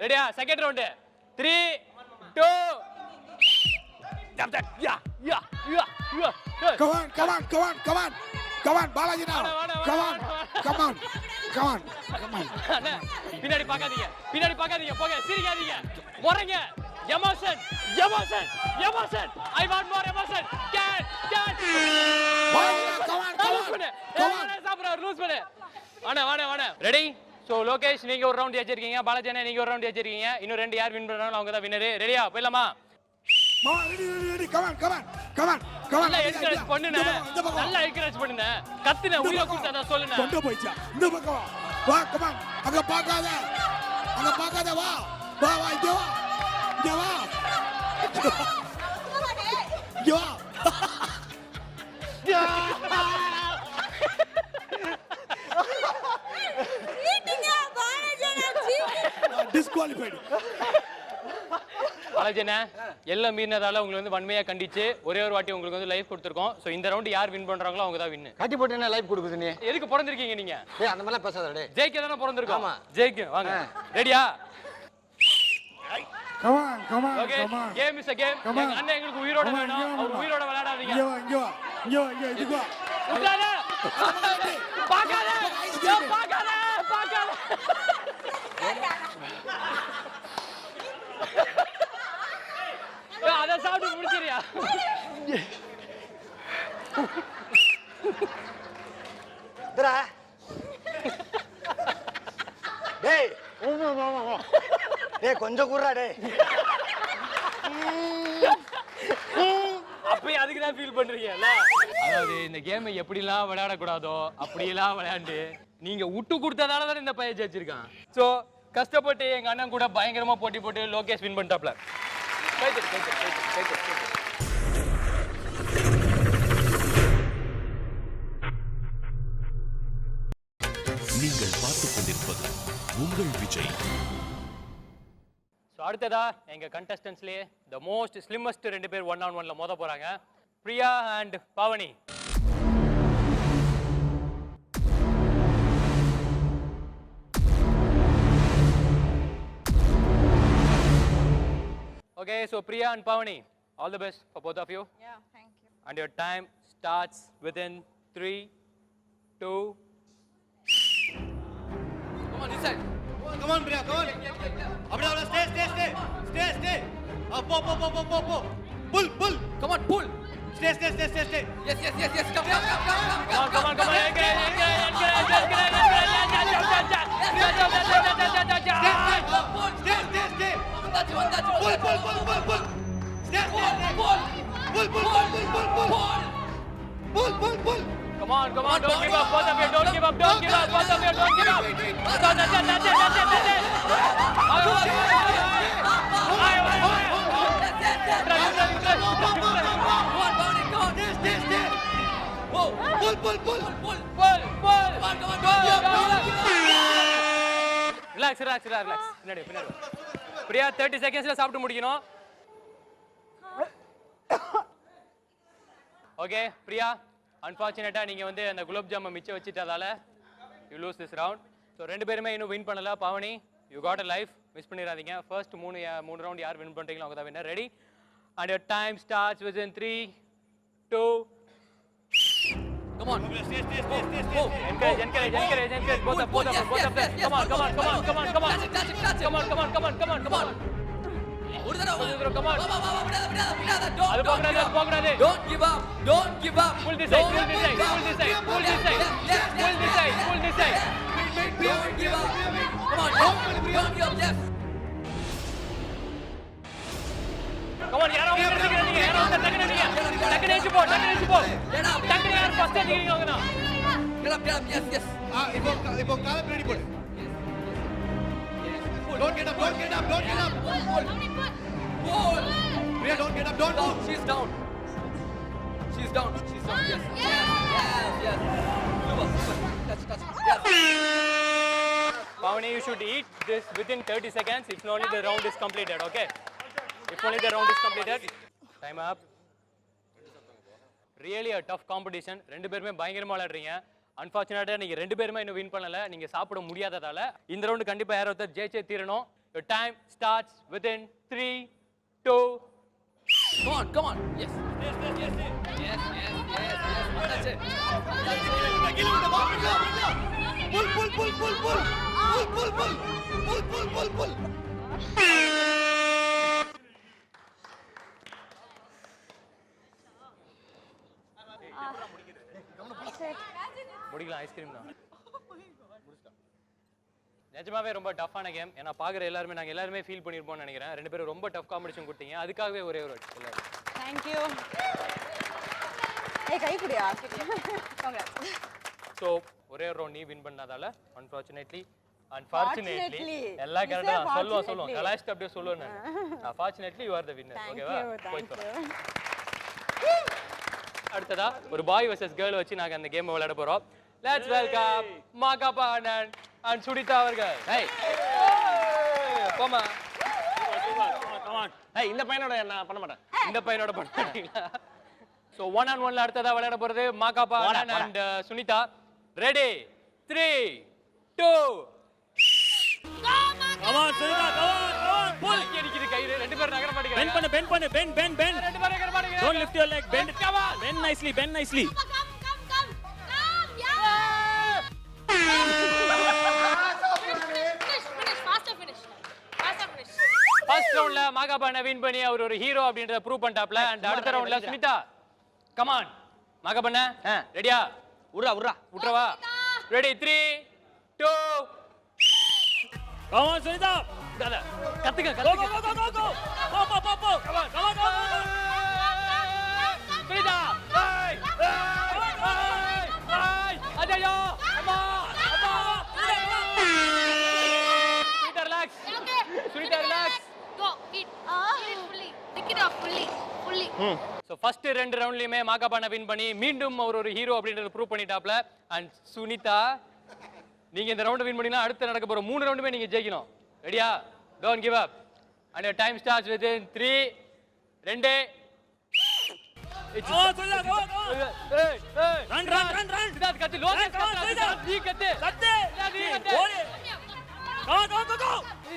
ரெடியா second round 3 2 yeah come on Balaji now come on பின்னாடி பார்க்காதீங்க போங்க சிரிக்காதீங்க முறங்க emotion I want more emotion can come on சாப்ரா லூஸ் பண்ணு வாணே ரெடி சோ லோகேஷ் நீங்க ஒரு ரவுண்ட் ஜெயிச்சிருக்கீங்க பாலாஜி அண்ணா நீங்க ஒரு ரவுண்ட் ஜெயிச்சிருக்கீங்க இன்னும் ரெண்டு யார் வின் பண்றாங்களோ அவங்க தான் வின்னர் ரெடியா போய்லாமா ready come on நல்லா என்கரேஜ் பண்ணுனே நல்லா என்கரேஜ் பண்ணுனே கத்துனே உயிரை கொடுத்தா சொல்லுனே கொண்டு போய்ச்சா இந்த பக்கம் வா come on அங்க பார்க்காத வா இங்க வா disqualified பாலாஜிண்ணே எல்லாம் மீறினதால உங்களுக்கு வந்து வன்மையா கண்டிச்சு ஒரே ஒரு வாட்டி உங்களுக்கு வந்து லைஃப் கொடுத்துருக்கோம் ஸோ இந்த ரவுண்ட் யார் வின் பண்றாங்களோ அவங்க தான் வின்னு கட்டி போட்டு என்ன லைஃப் கொடுக்குது நீ எதுக்கு பிறந்திருக்கீங்க நீங்க டேய் அந்த மாதிரிலாம் பேசாத டேய் ஜெயிக்க தானே பிறந்திருக்கோம் ஆமா ஜெயிக்க வாங்க ரெடியா come on okay game is a game எங்க அண்ணன் எங்களுக்கு உயிரோட வேணும் அவர் உயிரோட விளையாடாதீங்க இங்க வா இதுக்கு வா உட்கார பாக்காத அத சாப்பிட்டு முடிச்சிரியா தரா டேய் கொஞ்சம் குறா டேய் அப்பயே அதுக்கு தான் ஃபீல் பண்றீங்கல்ல அதாவது இந்த கேமை எப்படிலாம் விளையாடக்கூடாதோ அப்படியெல்லாம் விளையாண்டு நீங்க விட்டு கொடுத்ததால தான் இந்த பையன் ஜெயிச்சிருக்கான் ஸோ கஷ்டப்பட்டு எங்க அண்ணன் கூட பயங்கரமா போட்டி போட்டு லோகேஷ் வின் பண்ணிட்டாப்ல நீங்கள் பார்த்துக் கொண்டிருப்பது உங்கள் விஜய். ஸோ அடுத்ததா எங்க கண்டஸ்டன்ஸ்லயே த மோஸ்ட் ஸ்லிம்மஸ்ட் 2 பேர் 1-on-1ல மோத போறாங்க Priya and Pavani Okay, so Priya and Pavani, all the best for both of you. Yeah, thank you. And your time starts within 3, 2. Come on, this side. Come on, Priya, come on. Abra, stay. Up. Pull. Come on, pull. Stay. Yes. Come. Come on. Encourage. Stay. Pull. Stay. Pull. Come on, don't give up, both of you, don't give up. That's it. Pull. Relax. பின்னாடி. பிரியா 30 செகண்ட்ஸ்ல சாப்பிட்டு முடிக்கணும். Okay Priya அன்பார்ச்சுனேட்டா நீங்க வந்து அந்த குலாப் ஜாமை மிச்சம் வச்சிட்டதால you lose this round. So ரெண்டு பேருமே இன்னும் வின் பண்ணல. Pavani you got a life, miss பண்ணிடாதீங்க. ஃபர்ஸ்ட் மூணு ரவுண்ட் யார் வின் பண்றீங்களோ அவங்க தான் winner. Ready and your time starts within 3 2 Come on. Encourage. Both of them. Come on. Come on. ஒரு தடவை Come on. விடாத. அது போகக்கூடாது. Don't give up. Pull this side. Don't give up. Come on. Don't give up. Left. Come on, யாரோ டக்குனு ஏச்சு போ. டக்குனு யார் ஃபர்ஸ்ட் அடிக்கிறீங்க அவங்கனா. Get up. Yes. இப்போ கால ரெடி போடு. Don't get up. Pull. Priya, don't get up. Don't Down. She's down. Yes. Super. Touch. Yes. Pavani, you should eat this within 30 seconds if only the round is completed, okay? If only the round is completed. Time up. Really a tough competition. ரெண்டு பேருமே பயங்கரமா விளையாடுறீங்க. அன்பார்ச்சுனேட்டா நீங்க ரெண்டு பேருமே இன்னும் win பண்ணல. நீங்க சாப்பிட முடியாததால இந்த ரவுண்ட் கண்டிப்பா யாரோ ஒருத்தர் ஜெயிச்சே தீரணும். Your time starts within 3 2 Come on. Yes. Yes. That's it. Pull. முடிக்கலாம் ஐஸ்கிரீம் தான். நிஜமாவே ரொம்ப டஃப்பான கேம். ஏன்னா பாக்குற நாங்க எல்லாருமே ஃபீல் பண்ணிருப்போம்னு நினைக்கிறேன். ரெண்டு பேரும் ரொம்ப டஃப் காம்படிஷன் கொடுத்தீங்க. அதுக்காகவே ஒரே ஒரு எல்லாரும் Thank you. ஏய் கை குடியா. சோ ஒரே ஒரு ரவுண்ட் நீ வின் பண்ணதால unfortunately எல்லாம் கரெக்ட்டா சொல்லுவோம் கலாய்ஸ்ட் அப்படியே சொல்லுவேன் நான். Unfortunately you are the winner. ஓகேவா? அடுத்ததா ஒரு பாய் vs girl வச்சு நாங்க அந்த கேம் விளையாட போறோம். Let's welcome Makapa Anand and Sunita அவர்கள். Hey. போமா. Come on. Hey, இந்த பையனோட நான் பண்ண மாட்டேன். இந்த பையனோட பண்ணீங்களா? So 1-on-1ல அடுத்ததா விளையாட போறது Makapa Anand and Sunita. Ready? 3 2 Come on, Sunita, come on. Pull. அடிக்குது கை. ரெண்டு பேரும் நகர மாட்டீங்க. Bend. ரெண்டு பேரும் நகர மாட்டீங்க. Don't lift your leg. Bend nicely. Come. Yeah. Finish. Faster finish. First ரவுண்ட்ல Makapa Anand வின் பண்ணி அவர் ஒரு ஹீரோ அப்படின்றத ப்ரூவ் பண்ணிட்டாப்ல. and அடுத்த ரவுண்ட்ல Sunita. Come on. Makapa Anand. ரெடியா? உட்றவா. Ready 3 2 Come on, Sunita. கத்துக்க. Go. Come on. Sunita. Hey. Ajayo. Come on. Sunita relax. Sunita relax. Go. Eat fully. Pick it up fully. So first ரெண்டு ரவுண்ட்லயுமே Makapa Anand win பண்ணி மீண்டும் அவர் ஒரு hero அப்படின்றத prove பண்ணிட்டாப்ல. and Sunita நீங்க இந்த round win பண்ணினா அடுத்து நடக்க போற மூணு ரவுண்டுமே நீங்க ஜெயிக்கணும். ரெடியா? Don't give up. And your time starts within 3 2 Go. Hey. Run. Siddharth கத்து. லோகேஷ் கத்து. நீ கத்து. நீ கத்து. Go.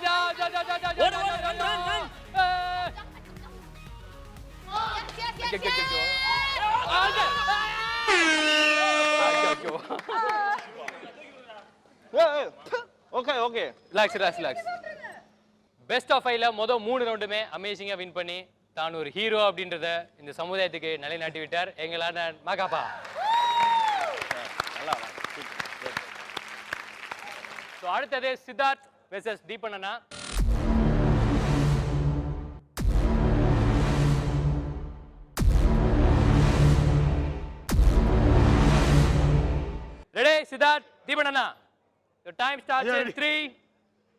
Jha. Run. Okay. Relax. Best of 5ல மொத 3 ரவுண்டுமே அமேசிங்கா வின் பண்ணி தான் ஒரு ஹீரோ அப்படின்றத இந்த சமுதாயத்துக்கு நிலைநாட்டி விட்டார் எங்களான Makapa. So அடுத்தது Siddharth vs Deepan Anna. Ready? Siddharth, Deepan Anna. Your time starts in 3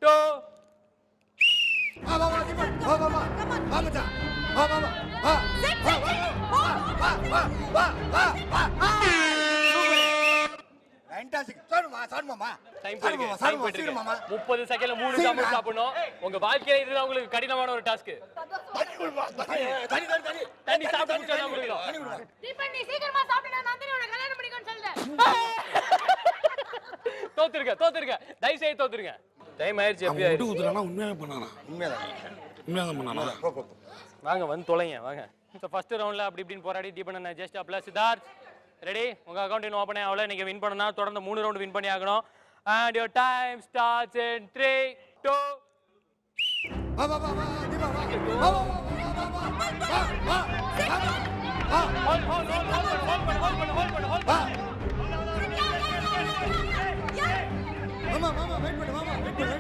2 30 செகண்ட்ல 3 ஜாமுன் சாப்பிடணும். உங்க வாழ்க்கையில இதுதான் உங்களுக்கு கடினமான ஒரு டாஸ்க். தண்ணி சாப்பிட்டு முடிச்சா தான் முடியும். நீங்களே தோத்துருங்க. டைம் ஆயிடுச்சு. எப்படி விட்டு குத்துறானா உண்மையாவே பண்ணானா? உண்மையாதான் பண்ணானா? வாங்க வந்து தொலைங்க வாங்க. ஸோ ஃபர்ஸ்ட் ரவுண்ட்ல அப்படி இப்படின்னு போராடி தீபன் ஜஸ்ட் அப்ளஸ். சித்தார்த் ரெடி? உங்க அக்கௌண்ட் இன்னும் ஓப்பன் ஆகல. நீங்க வின் பண்ணனா தொடர்ந்து 3 ரவுண்ட் வின் பண்ணி ஆகணும். And your time starts in 3, 2. வா வா வா வா தீபா வா. Hold. மாமா வெயிட் பண்ணு மாமா வெயிட் பண்ணு.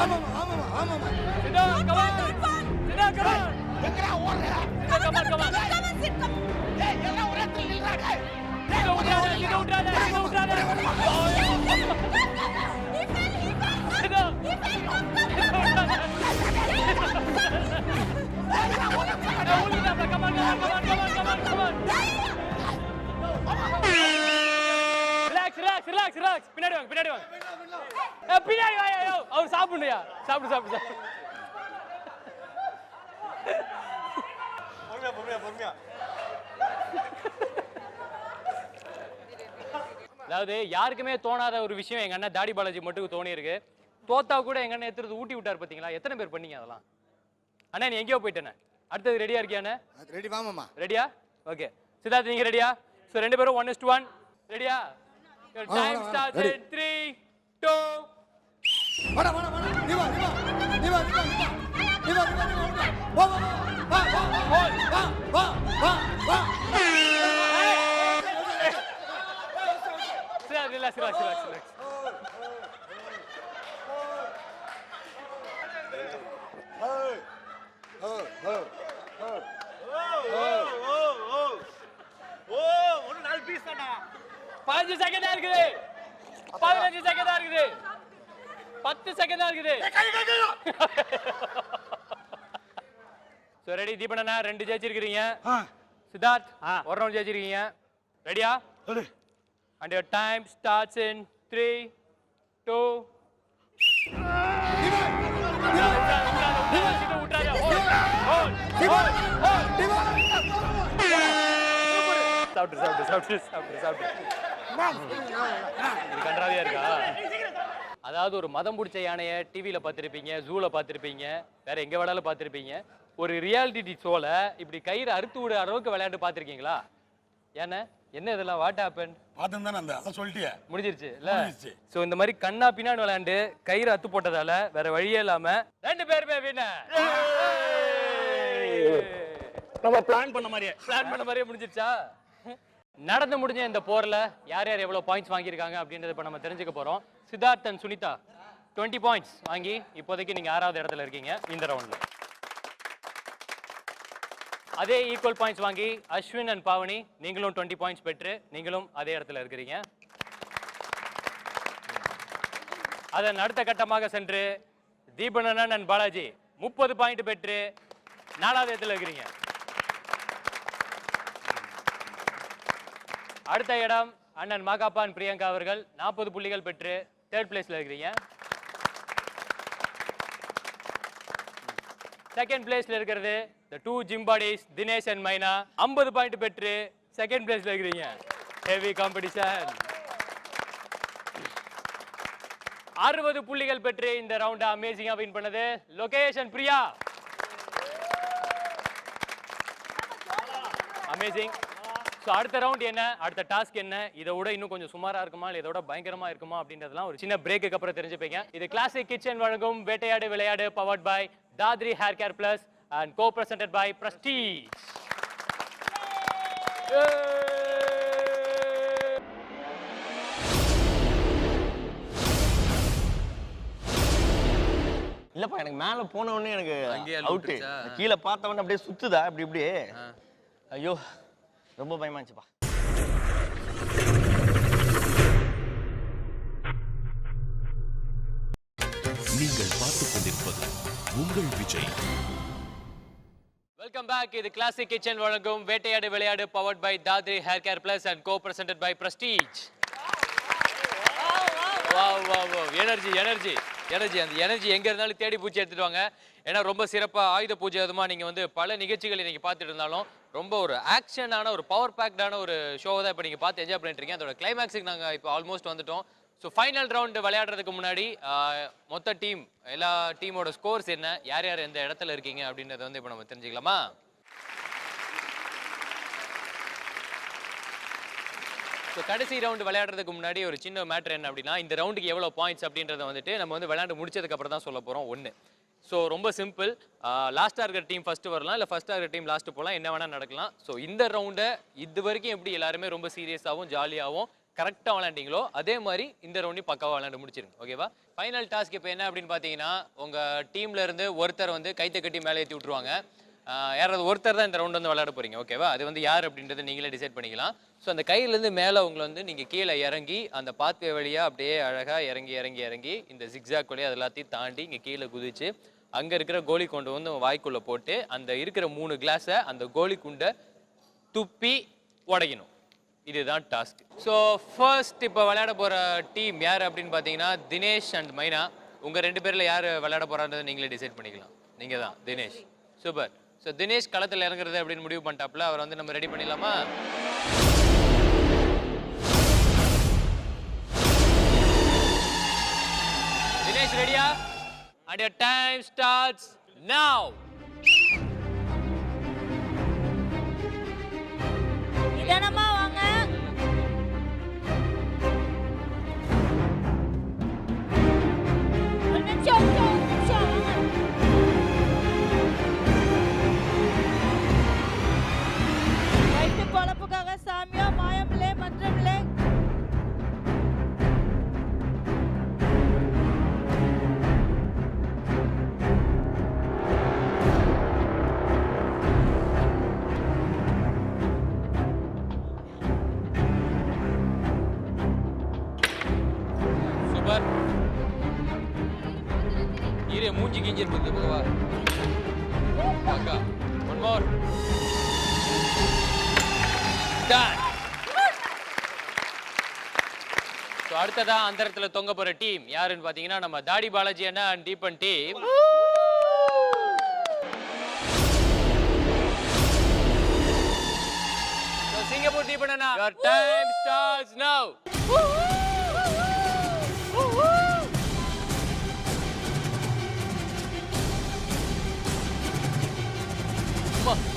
ஆமா. Siddharth, come on. எங்கடா ஓடுற? Come on. ஏய் எல்லாம் ஒரே இடத்துல நில்றாங்க. இங்க விட்றாத. Relax. பின்னாடி வாங்க. பின்னாடி வாயா. அவர் சாப்பிடுயா. சாப்பிடு. பொறுமையா. அதாவது யாருக்குமே தோணாத ஒரு விஷயம் எங்க அண்ணன் தாடி பாலாஜி மட்டும் தோணி இருக்கு. தோத்தா கூட எங்க அண்ணன் எடுத்து ஊட்டி விட்டார் பாத்தீங்களா? எத்தனை பேர் பண்ணீங்க அதெல்லாம்? அண்ணா நீ எங்கேயோ போயிட்டேனே. அடுத்தது ரெடியா இருக்கியாண்ணே? ரெடி வா மாமா. ரெடியா? ஓகே. சித்தார்த் நீங்க ரெடியா? சோ ரெண்டு பேரும் 1:1. ரெடியா? Your time starts in 3, 2. வாடா. தீபா. வா. Relax. ஒரு 4 பீஸ் தான்டா. 15 செகண்ட் இருக்குது. 10 செகண்ட் இருக்குது. சோ ரெடி தீபன் அண்ணா 2 ஜெயிச்சிருக்கீங்க. சித்தார்த் 1 ரவுண்ட் ஜெயிச்சிருக்கீங்க. ரெடியா? Ready. And your time starts in 3, 2. சாப்பிட்டு. கன்றாவியா இருக்கா? அதாவது ஒரு மதம் பிடிச்ச யானையை டிவியில பார்த்திருப்பீங்க, ஜூல பார்த்திருப்பீங்க, வேற எங்க வேணாலும் பார்த்திருப்பீங்க. ஒரு ரியாலிட்டி ஷோல இப்படி கயிறு அறுத்து விட அளவுக்கு விளையாண்டு பார்த்திருக்கீங்களா? ஏன்னா என்ன இதெல்லாம் வாட் ஹேப்பன்? பாத்துதான் அந்த அத சொல்லிட்டியே. முடிஞ்சிருச்சு இல்ல? சோ இந்த மாதிரி கண்ணா பின்னாடி விளையாண்டு கயிறு அத்து போட்டதால வேற வழியே இல்லாம 2 பேருமே வின்னர். நம்ம பிளான் பண்ண மாதிரியே முடிஞ்சிருச்சா? நடந்து முடிஞ்ச இந்த போர்ல யார் எவ்வளவு பாயிண்ட்ஸ் வாங்கியிருக்காங்க அப்படின்றத இப்ப நம்ம தெரிஞ்சுக்க போறோம். சித்தார்த் அண்ட் சுனிதா 20 பாயிண்ட்ஸ் வாங்கி இப்போதைக்கு நீங்க 6வது இடத்துல இருக்கீங்க இந்த ரவுண்ட்ல. அதே ஈக்குவல் பாயிண்ட்ஸ் வாங்கி அஸ்வின் அண்ட் பாவனி நீங்களும் 20 பாயிண்ட்ஸ் பெற்று நீங்களும் அதே இடத்துல இருக்கிறீங்க. அதன் அடுத்த கட்டமாக சென்று தீபன் அண்ட் பாலாஜி 30 பாயிண்ட் பெற்று 4வது இடத்துல இருக்கிறீங்க. அடுத்த இடம் அண்ணன் மாகாப்பா அண்ட் பிரியங்கா அவர்கள் 40 புள்ளிகள் பெற்று 3rd பிளேஸ்ல இருக்கிறீங்க. செகண்ட் பிளேஸ்ல இருக்கிறது the 2 gym buddies Dinesh and மைனா 50 பாயிண்ட் பெற்று 2nd பிளேஸ்ல இருக்கிறீங்க. Heavy competition. 60 புள்ளிகள் பெற்று இந்த ரவுண்ட அமேசிங்கா வின் பண்ணது லொகேஷன் பிரியா. அமேசிங். சோ அடுத்த ரவுண்ட் என்ன, அடுத்த டாஸ்க் என்ன, இதை விட இன்னும் கொஞ்சம் சுமாரா இருக்குமா இல்ல இதோட பயங்கரமா இருக்குமா அப்படின்றதெல்லாம் ஒரு சின்ன பிரேக்குக்கு அப்புறம் தெரிஞ்சுப்பீங்க. இது கிளாசிக் கிச்சன் வழங்கும் வேட்டையாடு விளையாடு powered by Dhathri hair care plus and co-presented by Prestige. இல்லப்பா எனக்கு மேல போன உடனே எனக்கு அவுட். கீழே பார்த்த உடனே அப்படியே சுத்துதா இப்படி ஐயோ ரொம்ப பயமா இருந்துச்சுப்பா. நீங்கள் பார்த்துக் கொண்டிருப்பது உங்கள் விஜய். Welcome back. இது கிளாசிக் கிச்சன் வழங்கும் வேட்டையாடு விளையாடு powered by Dhathri hair care plus and co-presented by Prestige. Energy அந்த எனர்ஜி எங்க இருந்தாலும் தேடி பூச்சி எடுத்துட்டு வாங்க. ஏன்னா ரொம்ப சிறப்பா ஆயுத பூஜை அதுமா நீங்க வந்து பல நிகழ்ச்சிகள் இன்னைக்கு பார்த்துட்டு இருந்தாலும் ரொம்ப ஒரு ஆக்ஷனான ஒரு பவர் பேக்டான ஒரு ஷோவை தான் இப்போ நீங்கள் பார்த்து என்ஜாய் பண்ணிட்டு இருக்கீங்க. அதோட கிளைமேக்ஸுக்கு நாங்கள் இப்போ ஆல்மோஸ்ட் வந்துட்டோம். ஸோ ஃபைனல் ரவுண்டு விளையாடுறதுக்கு முன்னாடி மொத்த டீம் எல்லா டீமோட ஸ்கோர்ஸ் என்ன, யார் யார் எந்த இடத்துல இருக்கீங்க அப்படின்றத வந்து இப்போ நம்ம தெரிஞ்சுக்கலாமா? ஸோ கடைசி ரவுண்டு விளையாடுறதுக்கு முன்னாடி ஒரு சின்ன மேட்ரு என்ன அப்படின்னா, இந்த ரவுண்டுக்கு எவ்வளோ பாயிண்ட்ஸ் அப்படின்றத வந்துட்டு நம்ம வந்து விளையாண்டு முடிச்சதுக்கப்புறம் தான் சொல்ல போகிறோம். ஒன்று, ஸோ ரொம்ப சிம்பிள், லாஸ்ட்டாக இருக்கிற டீம் ஃபஸ்ட்டு வரலாம், இல்லை ஃபஸ்ட்டாக இருக்கிற டீம் லாஸ்ட்டு போகலாம், என்ன வேணால் நடக்கலாம். ஸோ இந்த ரவுண்டை இது வரைக்கும் எப்படி எல்லாருமே ரொம்ப சீரியஸாகவும் ஜாலியாகவும் கரெக்டாக விளையாண்டிங்களோ அதே மாதிரி இந்த ரவுண்டையும் பக்காவாக விளையாண்டு முடிச்சிருங்க. ஓகேவா? ஃபைனல் டாஸ்க் இப்போ என்ன அப்படின்னு பார்த்தீங்கன்னா, உங்கள் டீமில் இருந்து ஒருத்தர் வந்து கைத்தை கட்டி மேலே ஏற்றி விட்ருவாங்க. யாராவது ஒருத்தர் தான் இந்த ரவுண்ட் வந்து விளையாட போகிறீங்க. ஓகேவா? அது வந்து யார் அப்படின்றத நீங்களே டிசைட் பண்ணிக்கலாம். ஸோ அந்த கையிலேருந்து மேலே உங்களை வந்து நீங்கள் கீழே இறங்கி அந்த பாத்வே வழியாக அப்படியே அழகாக இறங்கி இந்த ஜிக்ஸாக் வழியாக அது எல்லாத்தையும் தாண்டி இங்கே கீழே குதிச்சு அங்கே இருக்கிற கோலி கொண்டு வந்து வாய்க்குள்ளே போட்டு அந்த இருக்கிற 3 கிளாஸை அந்த கோலி குண்டை துப்பி உடைக்கணும். இதுதான் டாஸ்க். ஸோ ஃபர்ஸ்ட் இப்போ விளையாட போகிற டீம் யார் அப்படின்னு பார்த்தீங்கன்னா தினேஷ் அண்ட் மைனா. உங்கள் 2 பேரில் யார் விளையாட போகிறான்றதை நீங்களே டிசைட் பண்ணிக்கலாம். நீங்கள் தான் தினேஷ். சூப்பர். ஸோ தினேஷ் களத்தில் இறங்குறது அப்படின்னு முடிவு பண்ணிட்டாப்புல. அவர் வந்து நம்ம ரெடி பண்ணிடலாமா? தினேஷ் ரெடியா? And your time starts now. நிதானமா வாங்க. ஒரு நிமிஷம் வாங்க. வயிற்று பொழப்புக்காக சாமியோ மாயமில்லை மன்றமில்லை. இரு மூஞ்சி கிஞ்சிருக்கு போவா. அக்கா ஒன் மோர். டன். ஸோ அடுத்ததான் அந்த இடத்துல தொங்க போற டீம் யாருன்னு பார்த்தீங்கன்னா நம்ம தாடி பாலாஜி அண்ணா and Deepan team. So Singapore Deepan அண்ணா, your time starts now.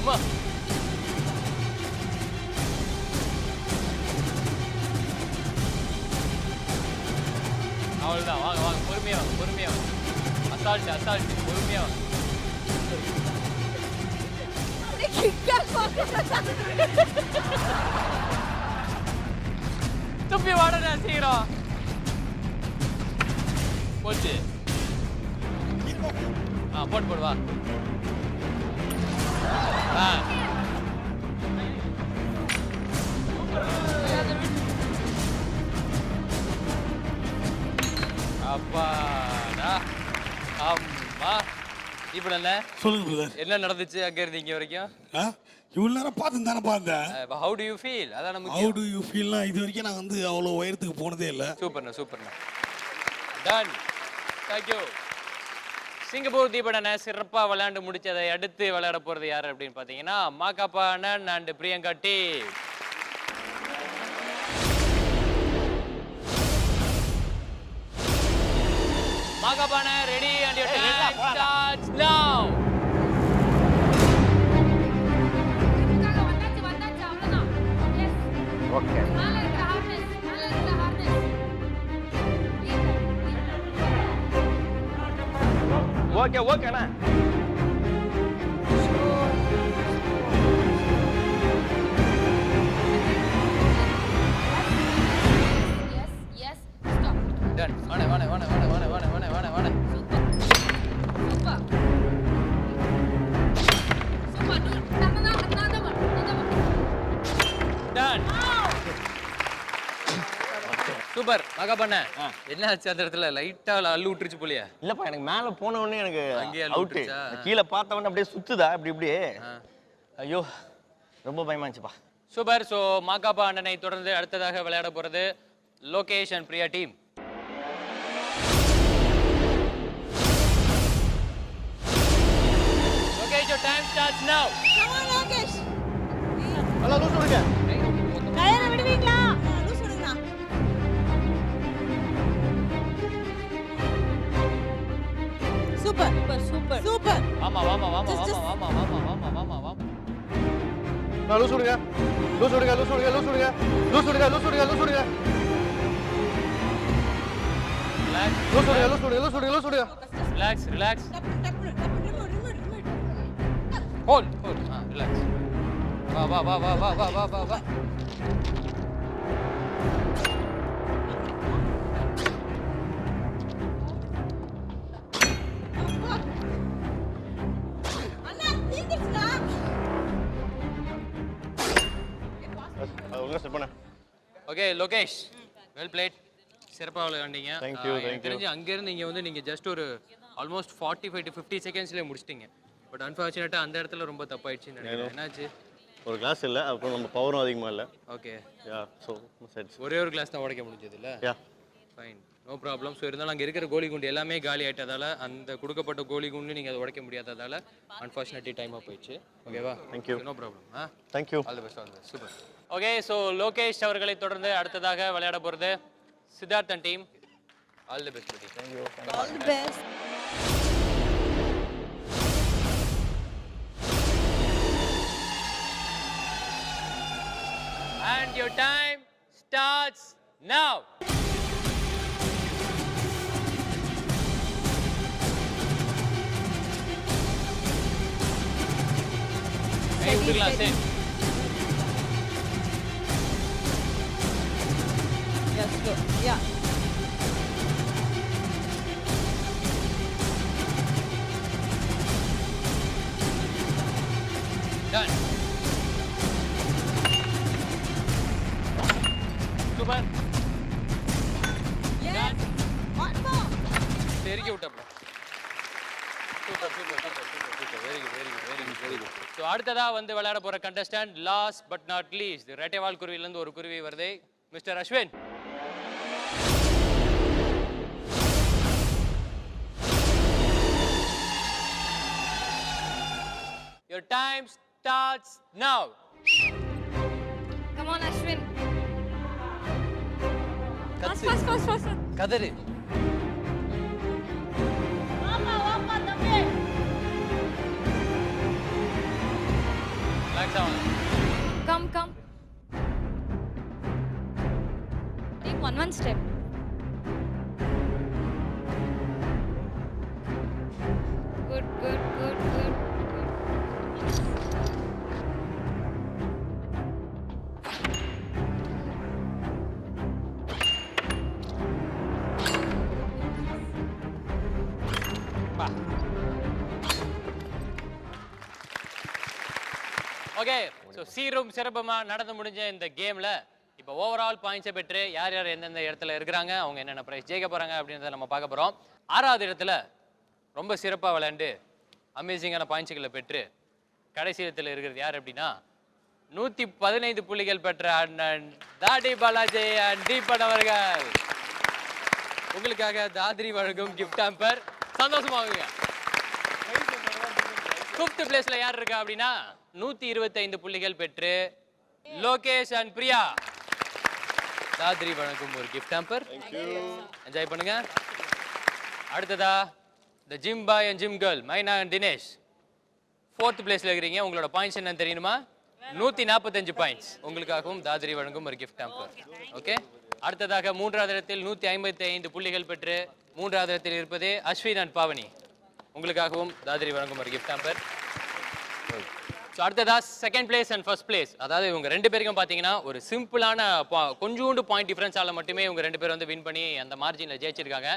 அம்மா அவ்வளோதான். வாங்க பொறுமையா வாங்க. அசால்ட் பொறுமையா வாங்க. துப்பி வாடா சீக்கிரம். போச்சு. போட்டு வா. அப்பாடா அம்மா. இப்போ சொல்லுங்க என்ன நடந்துச்சு அங்க இருந்து இங்க வரைக்கும்? இவ்வளவு நேரம் பார்த்து தானே பார்த்தேன். How do you feel? அதான் நமக்கு How do you feelனா இது வரைக்கும் நான் வந்து அவ்வளோ உயரத்துக்கு போனதே இல்லை. சூப்பர்ண்ணா. டன். தேங்க்யூ. சிங்கப்பூர் தீபன் சிறப்பா விளையாண்டு முடிச்சதை அடுத்து விளையாட போறது யாரு அப்படின்னு பாத்தீங்கன்னா மாகாப்பா அண்ணன் அண்ட் பிரியங்கா டீம். மாகாப்பா அண்ணன் ready and your time starts now. வந்தாச்சு அவ்வளவுதான். எஸ். ஓகே. மேல இருக்கிற ஹார்னஸ். ஓகேண்ணா. Yes stop. டன். வாணே. Super two. நான் டன். சூப்பர். மாகாப்பா அண்ணன் என்ன ஆச்சு அந்த இடத்துல? லைட்டா அள்ளு விட்டுருச்சு போலியா? இல்லப்பா, எனக்கு மேல போன உடனே எனக்கு அங்கேயே அவுட். விட்டுருச்சா? கீழே பார்த்த உடனே அப்படியே சுத்துதா இப்படி. ஐயோ ரொம்ப பயமா இருந்துச்சுப்பா. சூப்பர். ஸோ மாகாப்பா அண்ணனை தொடர்ந்து அடுத்ததாக விளையாட போறது Lokesh and Priya team. Lokesh, your time starts now. Come on, Lokesh. Super super super வாமா வாமா வாமா வாமா வாமா வாமா வாமா வாமா வாமா. லூஸ் விடுங்க லூஸ் விடுங்க லூஸ் விடுங்க லூஸ் விடுங்க லூஸ் விடுங்க லூஸ் விடுங்க லூஸ் விடுங்க ரிலாக்ஸ் லூஸ் விடுங்க லூஸ் விடுங்க லூஸ் விடுங்க லூஸ் விடுங்க relax relax. Hold hold relax. வா வா வா வா வா வா வா வா வா. Okay Lokesh well plate. சிறப்பாக விளையாண்டீங்க. எனக்கு தெரிஞ்சு அங்கேருந்து இங்கே வந்து நீங்கள் ஜஸ்ட் ஒரு ஆல்மோஸ்ட் 45 to 50 செகண்ட்ஸ்லேயே முடிச்சிட்டிங்க. பட் அன்ஃபார்ச்சுனேட்டாக அந்த இடத்துல ரொம்ப தப்பாயிடுச்சுன்னு நினைக்கிறேன். என்னாச்சு? ஒரு கிளாஸ் இல்லை, அப்புறம் நம்ம பவரும் அதிகமாக இல்லை. ஓகே யா ஸோ ஒரே ஒரு கிளாஸ் தான் உடைக்க முடிஞ்சது இல்லை? Yeah fine no problem. So இருந்தாலும் அங்கே இருக்கிற கோலி குண்டு எல்லாமே காலி ஆகிட்டதால அந்த கொடுக்கப்பட்ட கோலி குண்டு நீங்கள் அதை உடைக்க முடியாததால அன்ஃபார்ச்சுனேட்லி டைமாக போயிடுச்சு. ஓகேவா? Thank you. No problem. Thank you. All the best all the best. Super. Okay so Lokesh அவர்களை தொடர்ந்து அடுத்ததாக விளையாட போகிறது Siddharthan team. All the best. Thank you. All the best. And your time starts now. Hey, Uttarla, sit. Yes, good. Yeah. Done. Super. Yes. Done. One more. Teriki vittapla. Super, super, super, super, super. Very good, very good, very good, very good. So அடுத்ததா வந்து விளையாட போற contestant last but not least ரெட்டைவால் குருவில இருந்து ஒரு குருவி வருது mister Ashwin. Your time starts now. Come on, Ashwin. Fast, fast, fast, fast. கதறு. வாப்பா வாப்பா தம்பி. Relax down. Come, come. Take one step. Good, good, good, good. Okay so சீரும் சிறப்புமா நடந்து முடிஞ்ச இந்த கேமில் இப்போ ஓவரால் பாயிண்ட்ஸை பெற்று யார் யார் எந்தெந்த இடத்துல இருக்கிறாங்க, அவங்க என்னென்ன ப்ரைஸ் ஜெயிக்க போகிறாங்க அப்படின்றத நம்ம பார்க்க போகிறோம். 6வது இடத்துல ரொம்ப சிறப்பாக விளையாண்டு அமேசிங்கான பாயிண்ட்ஸுகளை பெற்று கடைசி இடத்துல இருக்கிறது யார் அப்படின்னா 115 புள்ளிகள் பெற்ற அண்ணன் தாடி பாலாஜி அண்ட் தீபன் அவர்கள். உங்களுக்காக தாத்ரி வழங்கும் கிஃப்ட் ஹாம்பர். சந்தோஷமாகுங்க. 5th பிளேஸ்ல யார் இருக்கா அப்படின்னா 125 புள்ளிகள் பெற்று லோகேஷ் அண்ட் பிரியா. தாத்ரி வழங்கும் ஒரு கிஃப்ட் ஹாம்பர். என்ஜாய் பண்ணுங்க. அடுத்ததா the gym boy and gym girl Myna and Dinesh 4th பிளேஸ்ல இருக்கிறீங்க. உங்களோட பாயிண்ட்ஸ் என்னன்னு தெரியுமா? 145 பாயிண்ட்ஸ். உங்களுக்காகவும் தாத்ரி வழங்கும் ஒரு கிஃப்ட் ஹாம்பர். ஓகே. அடுத்ததாக 3வது இடத்தில் 155 புள்ளிகள் பெற்று 3வது இடத்தில் இருப்பது அஸ்வின் அண்ட் பாவனி. உங்களுக்காகவும் தாத்ரி வழங்கும் ஒரு கிஃப்ட் ஹாம்பர். ஸோ அடுத்ததா 2nd place and 1st place, அதாவது இவங்க 2 பேருக்கும் பார்த்தீங்கன்னா ஒரு சிம்பிளான கொஞ்சோண்டு பாயிண்ட் டிஃபரன்ஸால் மட்டுமே இவங்க 2 பேரும் வந்து வின் பண்ணி அந்த மார்ஜினில் ஜெயிச்சிருக்காங்க.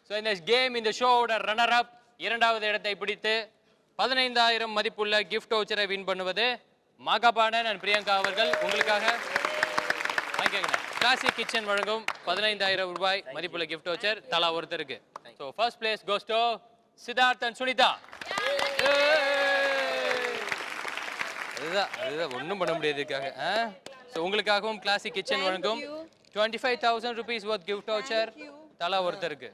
ஸோ இந்த கேம் இந்த ஷோவோட ரன்னர் அப் 2வது இடத்தை பிடித்து 15,000 மதிப்புள்ள கிஃப்ட் வவுச்சரை வின் பண்ணுவது மாகாபானன் அண்ட் பிரியங்கா அவர்கள். உங்களுக்காக வாங்கிக்கோங்க. கிளாசிக் கிச்சன் வழங்கும் 15,000 ரூபாய் மதிப்புள்ள கிஃப்ட் வவுச்சர் தலா ஒருத்தருக்கு. So first place goes to Siddharth and Sunitha. அதுதான் ஒன்றும் பண்ண முடியாதுக்காக. ஸோ உங்களுக்காகவும் கிளாசிக் கிச்சன் வழங்கும் 25,000 rupees worth gift voucher தலா ஒருத்தருக்கு.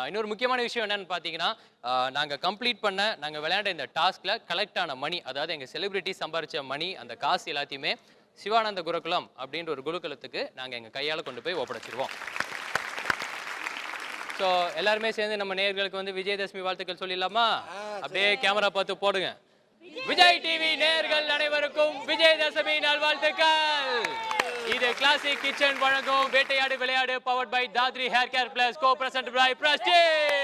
இன்னொரு முக்கியமான விஷயம் என்னன்னு பார்த்தீங்கன்னா, நாங்கள் கம்ப்ளீட் பண்ண நாங்கள் விளையாண்ட இந்த டாஸ்கில் கலெக்ட் ஆன மணி, அதாவது எங்கள் செலிபிரிட்டி சம்பாரிச்ச மணி, அந்த காசு எல்லாத்தையுமே சிவானந்த குருகுலம் அப்படின்ற ஒரு குருகுலத்துக்கு நாங்கள் எங்கள் கையால் கொண்டு போய் ஒப்படைச்சிருவோம். ஸோ எல்லாருமே சேர்ந்து நம்ம நேயர்களுக்கு வந்து விஜயதசமி வாழ்த்துக்கள் சொல்லிடலாமா? அப்படியே கேமரா பார்த்து போடுங்க. விஜய் டிவி நேயர்கள் அனைவருக்கும் விஜயதசமி நல்வாழ்த்துக்கள். இது கிளாசிக் கிச்சன் வழங்கும் வேட்டையாடு விளையாடு powered by Dhathri hair care plus co presented by prestige.